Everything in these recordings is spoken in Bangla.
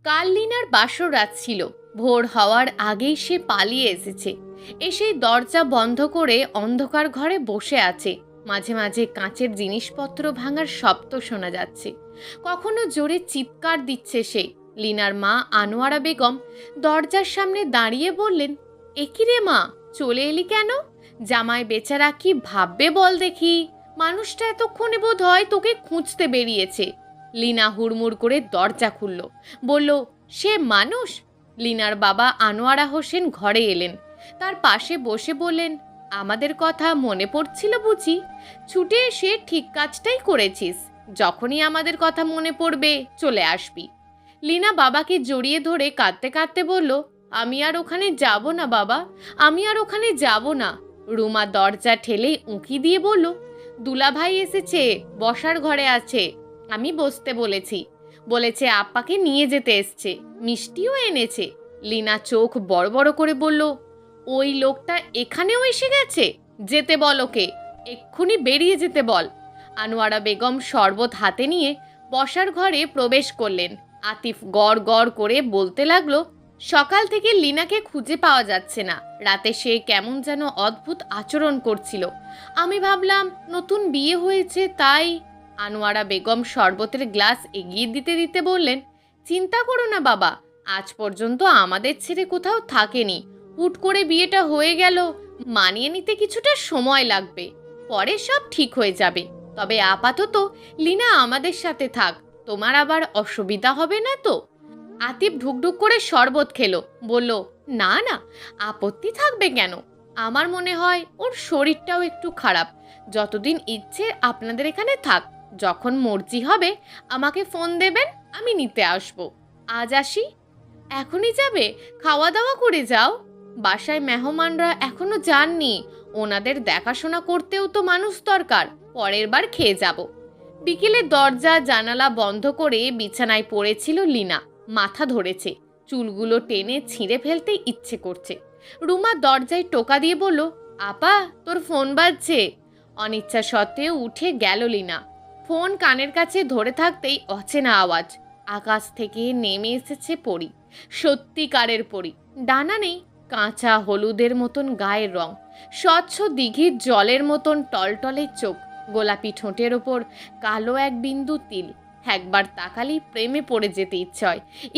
কাল লিনার বাসর রাত ছিল। ভোর হওয়ার আগেই সে পালিয়ে এসেছে। এসেই দরজা বন্ধ করে অন্ধকার ঘরে বসে আছে। মাঝে মাঝে কাঁচের জিনিসপত্র ভাঙার শব্দ শোনা যাচ্ছে। কখনো জোরে চিৎকার দিচ্ছে সে। লিনার মা আনোয়ারা বেগম দরজার সামনে দাঁড়িয়ে বললেন, একি রে মা, চলে এলি কেন? জামাই বেচারা কি ভাববে বল দেখি। মানুষটা এতক্ষণে বোধ হয় তোকে খুঁজতে বেরিয়েছে। লিনা হুড়মুড় করে দরজা খুলল, বলল, সে মানুষ? লিনার বাবা আনোয়ারা হোসেন ঘরে এলেন। তার পাশে বসে বললেন, আমাদের কথা মনে পড়ছিল বুঝি? ছুটে এসে ঠিক কাজটাই করেছিস। যখনই আমাদের কথা মনে পড়বে চলে আসবি। লিনা বাবাকে জড়িয়ে ধরে কাঁদতে কাঁদতে বলল, আমি আর ওখানে যাব না বাবা, আমি আর ওখানে যাব না। রুমা দরজা ঠেলেই উঁকি দিয়ে বলল, দুলাভাই এসেছে, বসার ঘরে আছে। আমি বসতে বলেছি। বলেছে আপ্পাকে নিয়ে যেতে এসছে, মিষ্টিও এনেছে। লিনা চোখ বড় বড় করে বলল, ওই লোকটা এখানেও এসে গেছে? যেতে বল ওকে, এক্ষুনি বেরিয়ে যেতে বল। আনোয়ারা বেগম শরবত হাতে নিয়ে বসার ঘরে প্রবেশ করলেন। আতিফ গড় গড় করে বলতে লাগলো, সকাল থেকে লিনাকে খুঁজে পাওয়া যাচ্ছে না। রাতে সে কেমন যেন অদ্ভুত আচরণ করছিল। আমি ভাবলাম নতুন বিয়ে হয়েছে তাই। আনোয়ারা বেগম শরবতের গ্লাস এগিয়ে দিতে দিতে বললেন, চিন্তা করো না বাবা, আজ পর্যন্ত আমাদের ছেড়ে কোথাও থাকেনি। হুট করে বিয়েটা হয়ে গেল, মানিয়ে নিতে কিছুটা সময় লাগবে। পরে সব ঠিক হয়ে যাবে। তবে আপাতত লিনা আমাদের সাথে থাক, তোমার আবার অসুবিধা হবে না তো? আতিফ ঢুকঢুক করে শরবত খেলো, বলল, না না, আপত্তি থাকবে কেন? আমার মনে হয় ওর শরীরটাও একটু খারাপ। যতদিন ইচ্ছে আপনাদের এখানে থাক, যখন মর্জি হবে আমাকে ফোন দেবেন, আমি নিতে আসব। আজ আসি? এখনই যাবে? খাওয়া দাওয়া করে যাও। বাসায় মেহমানরা এখনো যাননি, ওনাদের দেখাশোনা করতেও তো মানুষ দরকার। পরের বার খেয়ে যাব। বিকেলে দরজা জানালা বন্ধ করে বিছানায় পড়েছিল লিনা। মাথা ধরেছে, চুলগুলো টেনে ছিঁড়ে ফেলতে ইচ্ছে করছে। রুমা দরজায় টোকা দিয়ে বলল, আপা, তোর ফোন বাজছে। অনিচ্ছা সত্ত্বেও উঠে গেল লিনা। ফোন কানের কাছে ধরে থাকতেই অচেনা আওয়াজ। আকাশ থেকে নেমে এসেছে পরী, সত্যিকারের পরী। ডানা নেই, কাঁচা হলুদের মতন গায়ের রং, স্বচ্ছ দিঘির জলের মতন টলটলে চোখ, গোলাপি ঠোঁটের ওপর কালো এক বিন্দু তিল। একবার তাকালেই প্রেমে পড়ে যেতে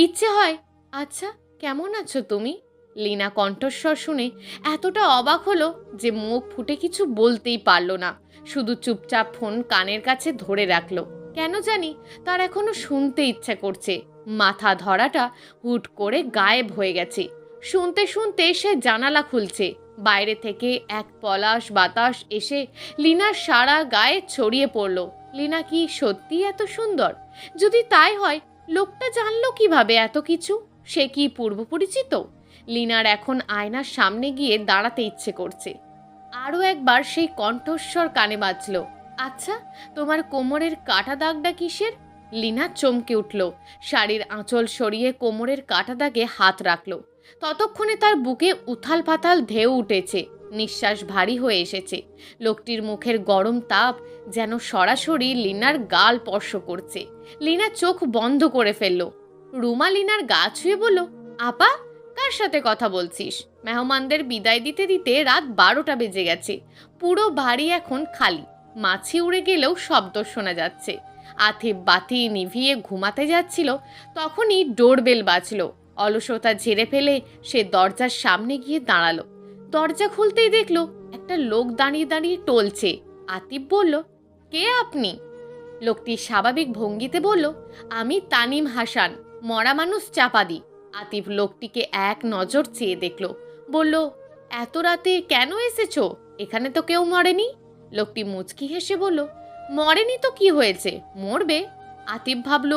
ইচ্ছে হয়। আচ্ছা, কেমন আছো তুমি? লিনা কণ্ঠস্বর শুনে এতটা অবাক হলো যে মুখ ফুটে কিছু বলতেই পারল না। শুধু চুপচাপ ফোন কানের কাছে ধরে রাখলো। কেন জানি তার এখনো শুনতে ইচ্ছা করছে। মাথা ধরাটা হুট করে গায়েব হয়ে গেছে। শুনতে শুনতে সে জানালা খুলছে। বাইরে থেকে এক পলাশ বাতাস এসে লিনার সারা গায়ে ছড়িয়ে পড়ল। লিনা কি সত্যি এত সুন্দর? যদি তাই হয়, লোকটা জানলো কিভাবে এত কিছু? সে কি পূর্ব পরিচিত? লিনার এখন আয়নার সামনে গিয়ে দাঁড়াতে ইচ্ছে করছে। আরও একবার সেই কণ্ঠস্বর কানে বাজল, আচ্ছা, তোমার কোমরের কাটা দাগটা কিসের? লিনা চমকে উঠল। শাড়ির আঁচল সরিয়ে কোমরের কাটা দাগে হাত রাখল। ততক্ষণে তার বুকে উথাল পাথাল ঢেউ উঠেছে, নিঃশ্বাস ভারী হয়ে এসেছে। লোকটির মুখের গরম তাপ যেন সরাসরি লিনার গাল স্পর্শ করছে। লিনা চোখ বন্ধ করে ফেলল। রুমা লিনার গা ছুঁয়ে বলল, আপা, কার সাথে কথা বলছিস? মেহমানদের বিদায় দিতে দিতে রাত 12টা বেজে গেছে। পুরো বাড়ি এখন খালি। মাছি উড়ে গেলেও শব্দ শোনা যাচ্ছে। আতিফ বাতি নিভিয়ে ঘুমাতে যাচ্ছিল, তখনই ডোরবেল বাজল। অলসতা ঝেড়ে ফেলে সে দরজার সামনে গিয়ে দাঁড়ালো। দরজা খুলতেই দেখলো একটা লোক দাঁড়িয়ে দাঁড়িয়ে টলছে। আতিফ বলল, কে আপনি? লোকটি স্বাভাবিক ভঙ্গিতে বলল, আমি তানিম হাসান, মরা মানুষ চাপা দিই। আতিফ লোকটিকে এক নজর চেয়ে দেখল, বলল, এত রাতে কেন এসেছো? এখানে তো কেউ মরেনি। লোকটি মুচকি হেসে বলল, মরেনি তো কি হয়েছে, মরবে। আতিফ ভাবল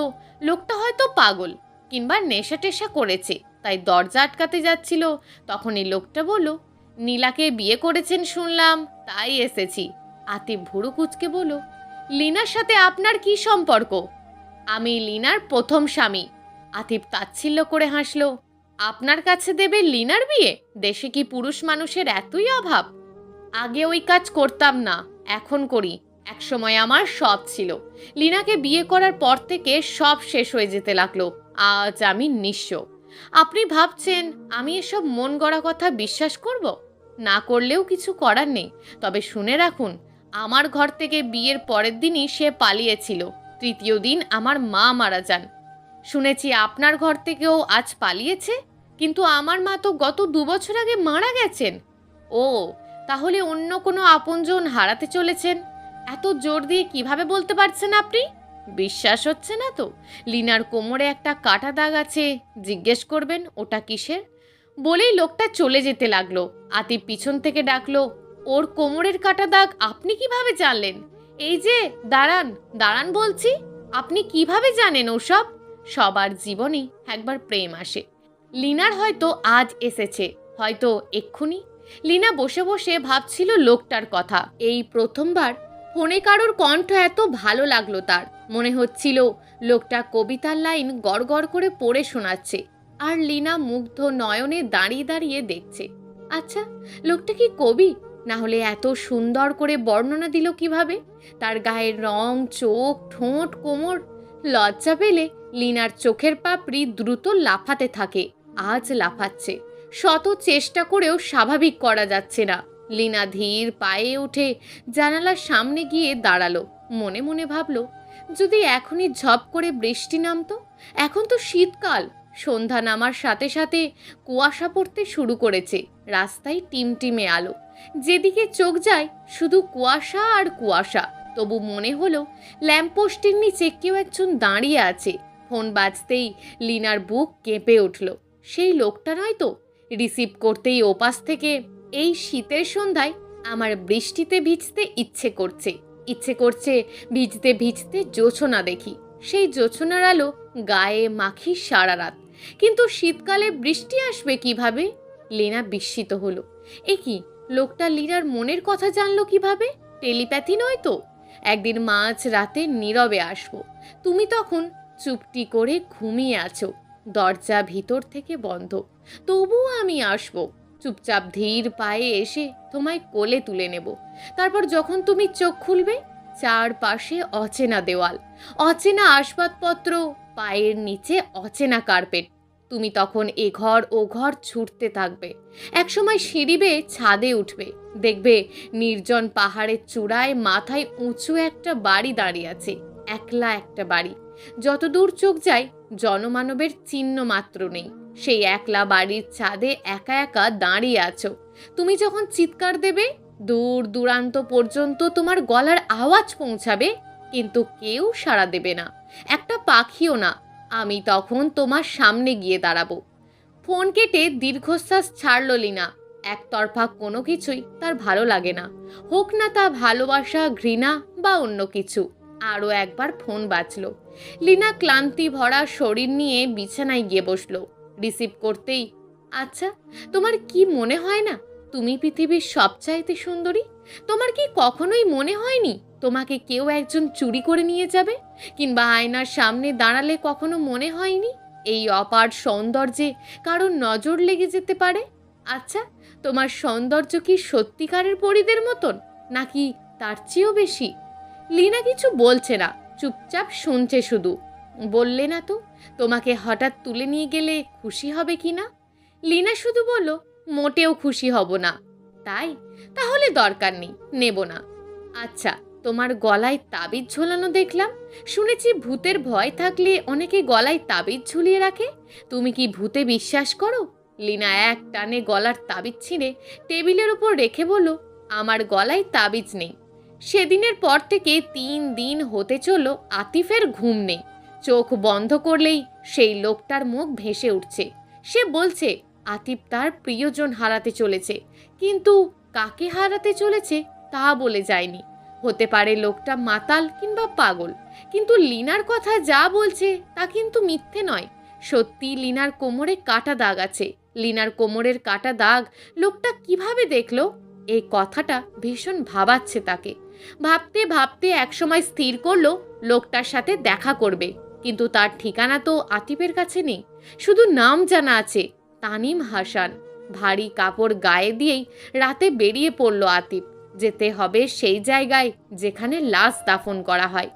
লোকটা হয়তো পাগল কিংবা নেশা টেশা করেছে, তাই দরজা আটকাতে যাচ্ছিল। তখনই লোকটা বলল, নীলাকে বিয়ে করেছেন শুনলাম, তাই এসেছি। আতিফ ভুরু কুচকে বলল, লিনার সাথে আপনার কি সম্পর্ক? আমি লিনার প্রথম স্বামী। আতিফ তাচ্ছিল্য করে হাসল, আপনার কাছে দেবে লিনার বিয়ে? দেশে কি পুরুষ মানুষের এতই অভাব? আগে ওই কাজ করতাম না, এখন করি। একসময় আমার সব ছিল। লিনাকে বিয়ে করার পর থেকে সব শেষ হয়ে যেতে লাগলো। আজ আমি নিঃস্ব। আপনি ভাবছেন আমি এসব মন গড়া কথা বিশ্বাস করব? না করলেও কিছু করার নেই। তবে শুনে রাখুন, আমার ঘর থেকে বিয়ের পরের দিনই সে পালিয়েছিল। তৃতীয় দিন আমার মা মারা যান। শুনেছি আপনার ঘর থেকেও আজ পালিয়েছে, কিন্তু আমার মা তো গত 2 বছর আগে মারা গেছেন। ও, তাহলে অন্য কোনো আপনজন হারাতে চলেছেন। এত জোর দিয়ে কিভাবে বলতে পারছেন আপনি? বিশ্বাস হচ্ছে না তো? লিনার কোমরে একটা কাটা দাগ আছে, জিজ্ঞেস করবেন ওটা কিসের। বলেই লোকটা চলে যেতে লাগলো। আতিফ পিছন থেকে ডাকলো, ওর কোমরের কাটা দাগ আপনি কিভাবে জানলেন? এই যে, দাঁড়ান দাঁড়ান বলছি। আপনি কিভাবে জানেন ওসব? সবার জীবনে একবার প্রেম আসে। লিনার হয়তো আজ এসেছে, হয়তো এক্ষুনি। লিনা বসে বসে ভাবছিল লোকটার কথা। এই প্রথমবার ফোনে কারোর কণ্ঠ এত ভালো লাগলো তার। মনে হচ্ছিল লোকটা কবিতার লাইন গড় গড় করে পড়ে শোনাচ্ছে, আর লিনা মুগ্ধ নয়নে দাঁড়িয়ে দাঁড়িয়ে দেখছে। আচ্ছা, লোকটা কি কবি? না হলে এত সুন্দর করে বর্ণনা দিল কিভাবে? তার গায়ের রং, চোখ, ঠোঁট, কোমর। লজ্জা পেলে লিনার চোখের পাপড়ি দ্রুত লাফাতে থাকে। আজ লাফাচ্ছে। শত চেষ্টা করেও স্বাভাবিক করা যাচ্ছে না। লিনা ধীর পায়ে উঠে জানালার সামনে গিয়ে দাঁড়ালো। মনে মনে ভাবলো, যদি এখনই ঝপ করে বৃষ্টি নামতো। এখন তো শীতকাল। সন্ধ্যা নামার সাথে সাথে কুয়াশা পড়তে শুরু করেছে। রাস্তায় টিমটিমে আলো। যেদিকে চোখ যায় শুধু কুয়াশা আর কুয়াশা। তবু মনে হলো ল্যাম্পপোস্টের নিচে কেউ একজন দাঁড়িয়ে আছে। ফোন বাজতেই লিনার বুক কেঁপে উঠল। সেই লোকটা নয় তো? রিসিভ করতেই ওপাশ থেকে, এই শীতের সন্ধ্যায় আমার বৃষ্টিতে ভিজতে ইচ্ছে করছে। ইচ্ছে করছে ভিজতে ভিজতে জোছনা দেখি, সেই জোছনার আলো গায়ে মাখি সারা রাত। কিন্তু শীতকালে বৃষ্টি আসবে কিভাবে? লিনা বিস্মিত হলো। এ কি, লোকটা লিনার মনের কথা জানলো কিভাবে? টেলিপ্যাথি নয় তো? একদিন মাঝ রাতে নীরবে আসবো। তুমি তখন চুপটি করে ঘুমিয়ে আছো। দরজা ভিতর থেকে বন্ধ। তবুও আমি আসবো। চুপচাপ ধীর পায়ে এসে তোমায় কোলে তুলে নেব। তারপর যখন তুমি চোখ খুলবে, চারপাশে অচেনা দেওয়াল, অচেনা আসবাবপত্র, পায়ের নিচে অচেনা কার্পেট। তুমি তখন এ ঘর ও ঘর ছুটতে থাকবে। একসময় সিঁড়ি বেয়ে ছাদে উঠবে। দেখবে নির্জন পাহাড়ের চূড়ায় মাথায় উঁচু একটা বাড়ি দাঁড়িয়ে আছে। একলা একটা বাড়ি। যতদূর চোখ যায় জনমানবের চিহ্ন মাত্র নেই। সেই একলা বাড়ির ছাদে একা একা দাঁড়িয়ে আছো। তুমি যখন চিৎকার দেবে, দূর দূরান্ত পর্যন্ত তোমার গলার আওয়াজ পৌঁছাবে, কিন্তু কেউ সাড়া দেবে না, একটা পাখিও না। আমি তখন তোমার সামনে গিয়ে দাঁড়াবো। ফোন কেটে দীর্ঘশ্বাস ছাড়ল লিনা। একতরফা কোনো কিছুই তার ভালো লাগে না, হোক না তা ভালোবাসা, ঘৃণা বা অন্য কিছু। আরও একবার ফোন বাজলো। লিনা ক্লান্তি ভরা শরীর নিয়ে বিছানায় গিয়ে বসলো। রিসিভ করতেই, আচ্ছা, তোমার কি মনে হয় না তুমি পৃথিবীর সবচাইতে সুন্দরী? তোমার কি কখনোই মনে হয়নি তোমাকে কেউ একজন চুরি করে নিয়ে যাবে? কিংবা আয়নার সামনে দাঁড়ালে কখনো মনে হয়নি এই অপার সৌন্দর্যে কারোর নজর লেগে যেতে পারে? আচ্ছা, তোমার সৌন্দর্য কি সত্যিকারের পরীদের মতন, নাকি তার চেয়েও বেশি? লিনা কিছু বলছে না, চুপচাপ শুনছে শুধু। বললে না তো তোমাকে হঠাৎ তুলে নিয়ে গেলে খুশি হবে কি না? লিনা শুধু বলল, মোটেও খুশি হব না। তাই? তাহলে দরকার নেই, নেব না। আচ্ছা, তোমার গলায় তাবিজ ঝোলানো দেখলাম। শুনেছি ভূতের ভয় থাকলে অনেকে গলায় তাবিজ ঝুলিয়ে রাখে। তুমি কি ভূতে বিশ্বাস করো? লিনা এক টানে গলার তাবিজ ছিঁড়ে টেবিলের উপর রেখে বলল, আমার গলায় তাবিজ নেই। সেদিনের পর থেকে 3 দিন হতে চলল আতিফের ঘুম নেই। চোখ বন্ধ করলেই সেই লোকটার মুখ ভেসে উঠছে। সে বলছে আতিফ তার প্রিয়জন হারাতে চলেছে, কিন্তু কাকে হারাতে চলেছে তা বলে যায়নি। হতে পারে লোকটা মাতাল কিংবা পাগল, কিন্তু লিনার কথা যা বলছে তা কিন্তু মিথ্যে নয়। সত্যি লিনার কোমরে কাটা দাগ আছে। লিনার কোমরের কাটা দাগ লোকটা কিভাবে দেখলো? এই কথাটা ভীষণ ভাবাচ্ছে তাকে। ভাবতে ভাবতে একসময় স্থির করলো লোকটার সাথে দেখা করবে। কিন্তু তার ঠিকানা তো আতিফের কাছে নেই, শুধু নাম জানা আছে, তানিম হাসান। ভারী কাপড় গায়ে দিয়েই রাতে বেরিয়ে পড়ল আতিফ। যেতে হবে সেই জায়গায় যেখানে লাশ দাফন করা হয়।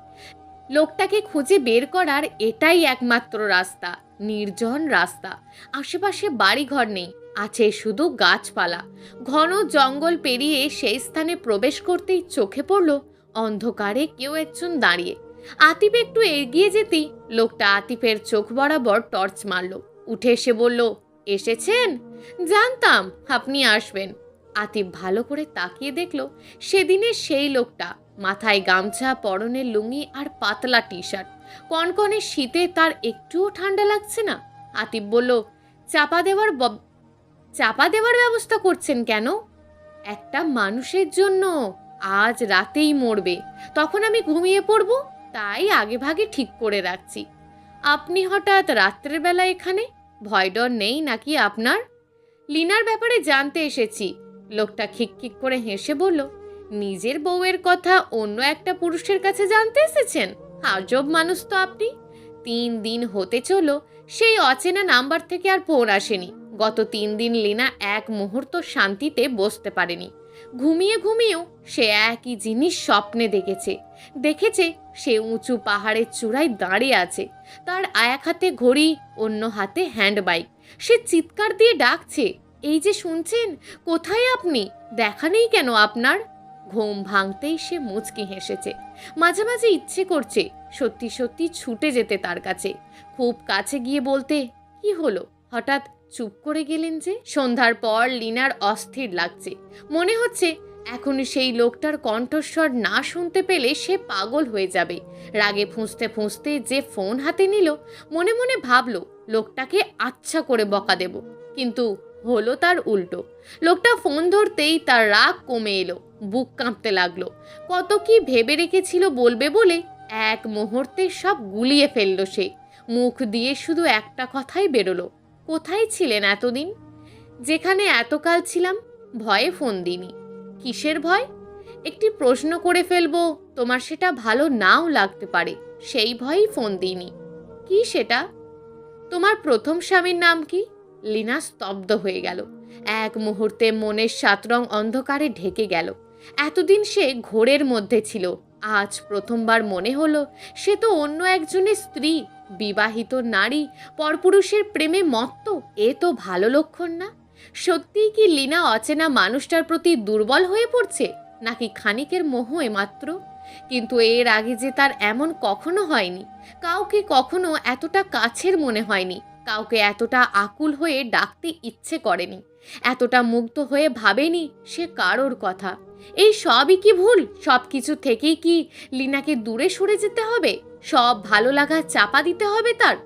লোকটাকে খুঁজে বের করার এটাই একমাত্র রাস্তা। নির্জন রাস্তা, আশেপাশে বাড়িঘর নেই, আছে শুধু গাছপালা। ঘন জঙ্গল পেরিয়ে সেই স্থানে প্রবেশ করতেই চোখে পড়ল অন্ধকারে কেউ একজন দাঁড়িয়ে। আতিফ একটু এগিয়ে যেতেই লোকটা আতিফের চোখ বরাবর টর্চ মারল, উঠে এসে বলল, এসেছেন? জানতাম আপনি আসবেন। আতিফ ভালো করে তাকিয়ে দেখল সেদিনের সেই লোকটা, মাথায় গামছা, পরনের লুঙ্গি আর পাতলা টি শার্ট। কনকনে শীতে তার একটুও ঠান্ডা লাগছে না। আতিফ বলল, চাপা দেওয়ার ব্যবস্থা করছেন কেন? একটা মানুষের জন্য, আজ রাতেই মরবে, তখন আমি ঘুমিয়ে পড়ব, তাই আগে ভাগে ঠিক করে রাখছি। আপনি হঠাৎ রাত্রের বেলা এখানে? ভয় ডর নেই নাকি আপনার? লিনার ব্যাপারে জানতে এসেছি। লোকটা খিকখিক করে হেসে বলল, নিজের বউয়ের কথা অন্য একটা পুরুষের কাছে জানতে এসেছেন? আজব মানুষ তো আপনি। 3 দিন হতে চলো সেই অচেনা নাম্বার থেকে আর ফোন আসেনি। গত 3 দিন লিনা এক মুহূর্ত শান্তিতে বসতে পারেনি। ঘুমিয়ে ঘুমিয়েও সে একই জিনিস স্বপ্নে দেখেছে সে উঁচু পাহাড়ের চূড়ায় দাঁড়িয়ে আছে, তার এক হাতে ঘড়ি, অন্য হাতে হ্যান্ড বাইক। সে চিৎকার দিয়ে ডাকছে, এই যে শুনছেন, কোথায় আপনি? দেখা নেই কেন আপনার? ঘুম ভাঙতেই সে মুচকি হেসেছে। মাঝে মাঝে ইচ্ছে করছে সত্যি সত্যি ছুটে যেতে তার কাছে, খুব কাছে গিয়ে বলতে, কি হলো, হঠাৎ চুপ করে গেলেন যে? সন্ধ্যার পর লিনার অস্থির লাগছে। মনে হচ্ছে এখন সেই লোকটার কণ্ঠস্বর না শুনতে পেলে সে পাগল হয়ে যাবে। রাগে ফুঁসতে ফুঁসতে যে ফোন হাতে নিল, মনে মনে ভাবল লোকটাকে আচ্ছা করে বকা দেব, কিন্তু হলো তার উল্টো। লোকটা ফোন ধরতেই তার রাগ কমে এলো, বুক কাঁপতে লাগলো। কত কি ভেবে রেখেছিল বলবে বলে এক মুহূর্তে সব গুলিয়ে ফেলল সে। মুখ দিয়ে শুধু একটা কথাই বেরোলো, কোথায় ছিলেন এতদিন? যেখানে এতকাল ছিলাম। ভয়ে ফোন দিইনি। কিসের ভয়? একটি প্রশ্ন করে ফেলবো, তোমার সেটা ভালো নাও লাগতে পারে, সেই ভয়েই ফোন দিইনি। কি সেটা? তোমার প্রথম স্বামীর নাম কি? লিনা স্তব্ধ হয়ে গেল। এক মুহূর্তে মনের 7 রং অন্ধকারে ঢেকে গেল। এতদিন সে ঘোরের মধ্যে ছিল, আজ প্রথমবার মনে হলো সে তো অন্য একজনের স্ত্রী, বিবাহিত নারী, পরপুরুষের প্রেমে মত্ত। এ তো ভালো লক্ষণ না। সত্যিই কি লিনা অচেনা মানুষটার প্রতি দুর্বল হয়ে পড়ছে, নাকি খানিকের মোহে মাত্র? কিন্তু এর আগে যে তার এমন কখনো হয়নি। কাউকে কখনো এতটা কাছের মনে হয়নি, কাউকে এতটা আকুল হয়ে ডাকতে ইচ্ছে করেনি, এতটা মুগ্ধ হয়ে ভাবেনি সে কারোর কথা। এই সবই কি ভুল? সব কিছু থেকেই কি লিনাকে দূরে সরে যেতে হবে? সব ভালো লাগা চাপা দিতে হবে তার?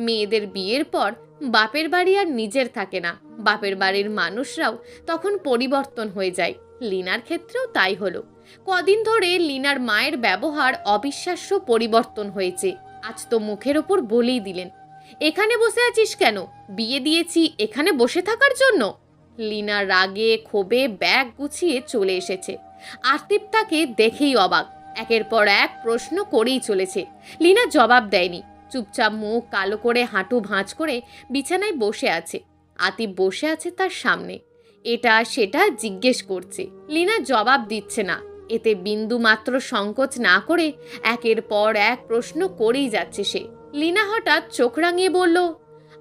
মেয়েদের বিয়ের পর বাপের বাড়ি আর নিজের থাকে না, বাপের বাড়ির মানুষরাও তখন পরিবর্তন হয়ে যায়। লিনার ক্ষেত্রেও তাই হলো। কদিন ধরে লিনার মায়ের ব্যবহার অবিশ্বাস্য পরিবর্তন হয়েছে। আজ তো মুখের ওপর বলেই দিলেন, এখানে বসে আছিস কেন? বিয়ে দিয়েছি এখানে বসে থাকার জন্য? লিনা রাগে ক্ষোভে ব্যাগ গুছিয়ে চলে এসেছে। আতিফ তাকে দেখেই অবাক, একের পর এক প্রশ্ন করেই চলেছে। লিনা জবাব দেয়নি, চুপচাপ মুখ কালো করে হাঁটু ভাঁজ করে বিছানায় বসে আছে। আতিফ বসে আছে তার সামনে, এটা সেটা জিজ্ঞেস করছে। লিনা জবাব দিচ্ছে না, এতে বিন্দু মাত্র সংকোচ না করে একের পর এক প্রশ্ন করেই যাচ্ছে সে। লিনা হঠাৎ চোখ রাঙিয়ে বলল,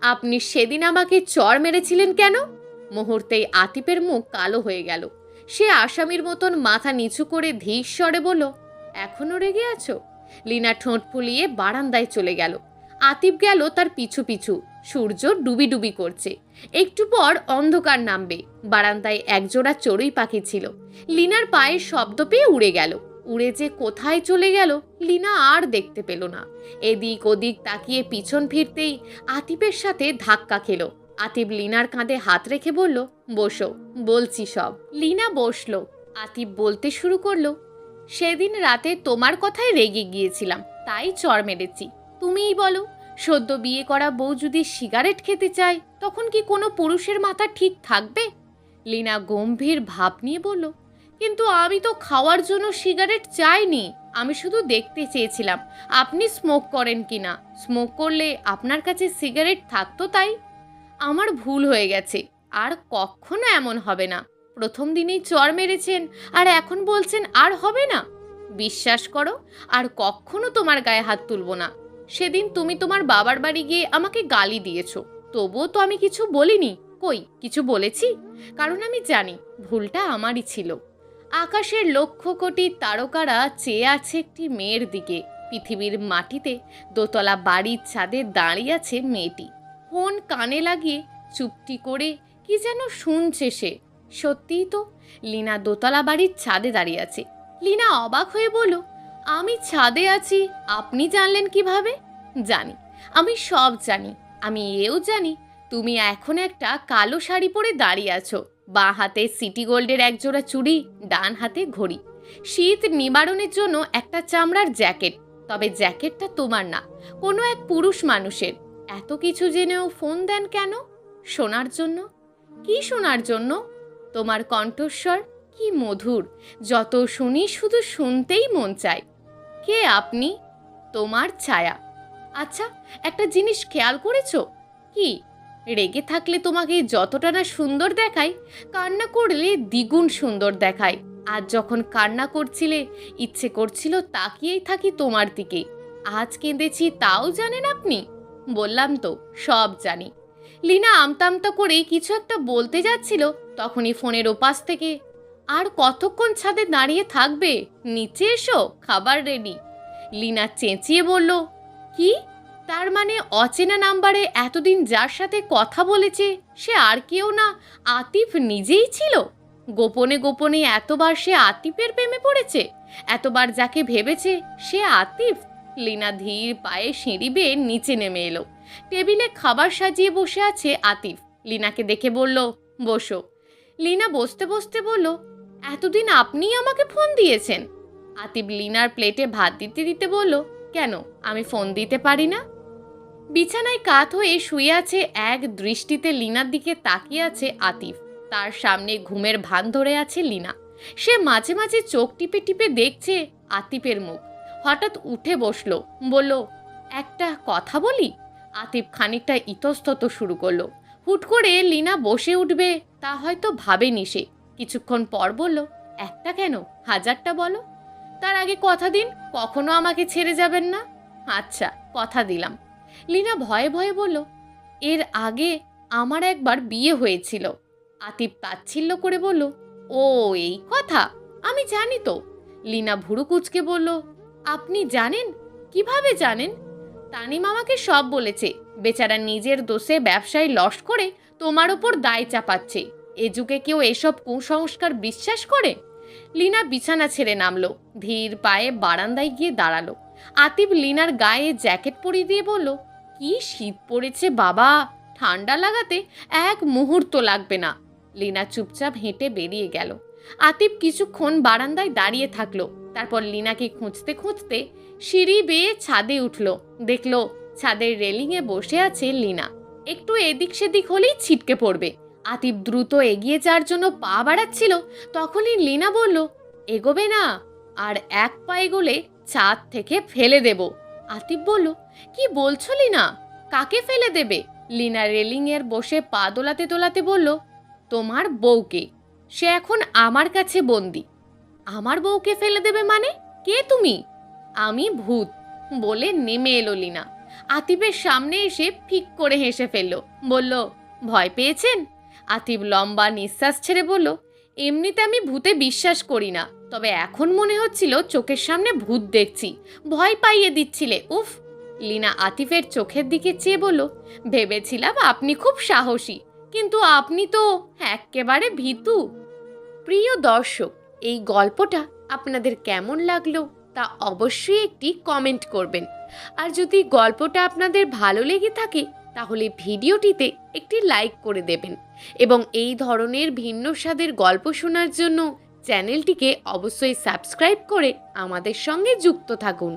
আপনি সেদিন আমাকে চড় মেরেছিলেন কেন? মুহূর্তেই আতিফের মুখ কালো হয়ে গেল। সে আসামির মতন মাথা নিচু করে ধীর স্বরে বলল, এখনো রেগে আছো? লিনা ঠোঁট ফুলিয়ে বারান্দায় চলে গেল। আতিফ গেল তার পিছু পিছু। সূর্য ডুবি ডুবি করছে, একটু পর অন্ধকার নামবে। বারান্দায় একজোড়া চড়ুই পাখি ছিল, লিনার পায়ের শব্দ পেয়ে উড়ে গেল। উড়ে যে কোথায় চলে গেল লিনা আর দেখতে পেল না। এদিক ওদিক তাকিয়ে পিছন ফিরতেই আতিফের সাথে ধাক্কা খেলো। আতিফ লিনার কাঁধে হাত রেখে বলল, বসো, বলছি সব। লিনা বসলো। আতিফ বলতে শুরু করলো, সেদিন রাতে তোমার কথায় রেগে গিয়েছিলাম, তাই চড় মেরেছি। তুমিই বলো, সদ্য বিয়ে করা বউ যদি সিগারেট খেতে চায়, তখন কি কোনো পুরুষের মাথা ঠিক থাকবে? লিনা গম্ভীর ভাব নিয়ে বলল, কিন্তু আমি তো খাওয়ার জন্য সিগারেট চাইনি, আমি শুধু দেখতে চেয়েছিলাম আপনি স্মোক করেন কিনা। স্মোক করলে আপনার কাছে সিগারেট থাকতো তাই। আমার ভুল হয়ে গেছে, আর কখনো এমন হবে না। প্রথম দিনেই চড় মেরেছেন আর এখন বলছেন আর হবে না। বিশ্বাস করো, আর কখনো তোমার গায়ে হাত তুলব না। সেদিন তুমি তোমার বাবার বাড়ি গিয়ে আমাকে গালি দিয়েছো, তবুও তো আমি কিছু বলিনি। কই কিছু বলেছি? কারণ আমি জানি ভুলটা আমারই ছিল। আকাশের লক্ষ কোটি তারকারা চেয়ে আছে একটি মেয়ের দিকে। পৃথিবীর মাটিতে দোতলা বাড়ির ছাদে দাঁড়িয়ে আছে মেয়েটি। ফোন কানে লাগিয়ে চুপটি করে কি যেন শুনছে সে। সত্যিই তো, লীনা দোতলা বাড়ির ছাদে দাঁড়িয়ে আছে। লীনা অবাক হয়ে বলল, আমি ছাদে আছি আপনি জানলেন কিভাবে? জানি, আমি সব জানি। আমি এও জানি তুমি এখন একটা কালো শাড়ি পরে দাঁড়িয়ে আছো, বাঁ হাতে সিটি গোল্ডের একজোড়া চুড়ি, ডান হাতে ঘড়ি, শীত নিবারণের জন্য একটা চামড়ার জ্যাকেট। তবে জ্যাকেটটা তোমার না, কোনো এক পুরুষ মানুষের। এত কিছু জেনেও ফোন দেন কেন? শোনার জন্য। কি শোনার জন্য? তোমার কণ্ঠস্বর কি মধুর, যত শুনি শুধু শুনতেই মন চায়। কে আপনি? তোমার ছায়া। আচ্ছা, একটা জিনিস খেয়াল করেছো? কি? রেগে থাকলে তোমাকে যতটা না সুন্দর দেখায়, কান্না করলে দ্বিগুণ সুন্দর দেখায়। আজ যখন কান্না করছিলে, ইচ্ছে করছিল তাকিয়েই থাকি তোমার দিকে। আজ কেঁদেছি তাও জানেন আপনি? বললাম তো সব জানি। লীনা আমতা আমতা করে কিছু একটা বলতে যাচ্ছিল, তখনই ফোনের ওপাশ থেকে, আর কতক্ষণ ছাদে দাঁড়িয়ে থাকবে? নিচে এসো, খাবার রেডি। লীনা চেঁচিয়ে বলল, কি? তার মানে অচেনা নাম্বারে এতদিন যার সাথে কথা বলেছে সে আর কেউ না, আতিফ নিজেই ছিল? গোপনে গোপনে এতবার সে আতিফের প্রেমে পড়েছে? এতবার যাকে ভেবেছে সে আতিফ? লীনা ধীর পায়ে সিঁড়ি বেয়ে নিচে নেমে এলো। টেবিলে খাবার সাজিয়ে বসে আছে আতিফ। লীনাকে দেখে বলল, বসো। লীনা বসতে বসতে বলল, এতদিন আপনিই আমাকে ফোন দিয়েছেন? আতিফ লীনার প্লেটে ভাত দিতে দিতে বলল, কেন, আমি ফোন দিতে পারি না? বিছানায় কাত হয়ে শুয়ে আছে, এক দৃষ্টিতে লীনার দিকে তাকিয়ে আছে আতিফ। তার সামনে ঘুমের ভান ধরে আছে লীনা। সে মাঝে মাঝে চোখ টিপে টিপে দেখছে আতিফের মুখ। হঠাৎ উঠে বসলো, বলল, একটা কথা বলি। আতিফ খানিকটা ইতস্তত শুরু করলো। হুট করে লীনা বসে উঠবে তা হয়তো ভাবেনি সে। কিছুক্ষণ পর বলল, একটা কেন, হাজারটা বলো। তার আগে কথা দিন কখনো আমাকে ছেড়ে যাবেন না। আচ্ছা, কথা দিলাম। লীনা ভয়ে ভয়ে বলল, এর আগে আমার একবার বিয়ে হয়েছিল। আতিফ তাচ্ছিল্য করে বলল, ও এই কথা, আমি জানি তো। লীনা ভুরু কুঁচকে বলল, আপনি জানেন? কিভাবে জানেন? তানিম আমাকে সব বলেছে। বেচারা নিজের দোষে ব্যবসায় লস করে তোমার ওপর দায় চাপাচ্ছে। এ যুগে কেউ এসব কুসংস্কার বিশ্বাস করে? লীনা বিছানা ছেড়ে নামলো, ধীর পায়ে বারান্দায় গিয়ে দাঁড়ালো। আতিফ লীনার গায়ে জ্যাকেট পরিয়ে দিয়ে বলল, কি শীত পড়েছে বাবা, ঠান্ডা লাগাতে এক মুহূর্ত লাগবে না। লীনা চুপচাপ হেঁটে বেরিয়ে গেল। আতিফ কিছুক্ষণ বারান্দায় দাঁড়িয়ে থাকলো। তারপর লীনাকে খুঁজতে খুঁজতে সিঁড়ি বেয়ে ছাদে উঠল। দেখলো ছাদের রেলিংয়ে বসে আছে লীনা। একটু এদিক সেদিক হলেই ছিটকে পড়বে। আতিফ দ্রুত এগিয়ে যাওয়ার জন্য পা বাড়াচ্ছিল, তখনই লীনা বলল, এগোবে না, আর এক পা এগোলে ছাদ থেকে ফেলে দেব। আতিফ বলল, কি বলছো লীনা, কাকে ফেলে দেবে? লীনা রেলিংয়ের বসে পা দোলাতে দোলাতে বলল, তোমার বউকে। সে এখন আমার কাছে বন্দি। আমার বউকে ফেলে দেবে মানে? কে তুমি? আমি ভূত, বলে নেমে এলো লীনা। আতিফের সামনে এসে ফিক করে হেসে ফেলল, বলল, ভয় পেয়েছেন? আতিফ লম্বা নিঃশ্বাস ছেড়ে বলল, এমনিতে আমি ভূতে বিশ্বাস করি না, তবে এখন মনে হচ্ছিল চোখের সামনে ভূত দেখছি, ভয় পাইয়ে দিচ্ছিলে, উফ। লীনা আতিফের চোখের দিকে চেয়ে বলল, ভেবেছিলাম আপনি খুব সাহসী, কিন্তু আপনি তো এক্কেবারে ভীতু। প্রিয় দর্শক, এই গল্পটা আপনাদের কেমন লাগলো তা অবশ্যই একটি কমেন্ট করবেন। আর যদি গল্পটা আপনাদের ভালো লেগে থাকে তাহলে ভিডিওটিতে একটি লাইক করে দেবেন এবং এই ধরনের ভিন্ন স্বাদের গল্প শোনার জন্য চ্যানেলটিকে অবশ্যই সাবস্ক্রাইব করে আমাদের সঙ্গে যুক্ত থাকুন।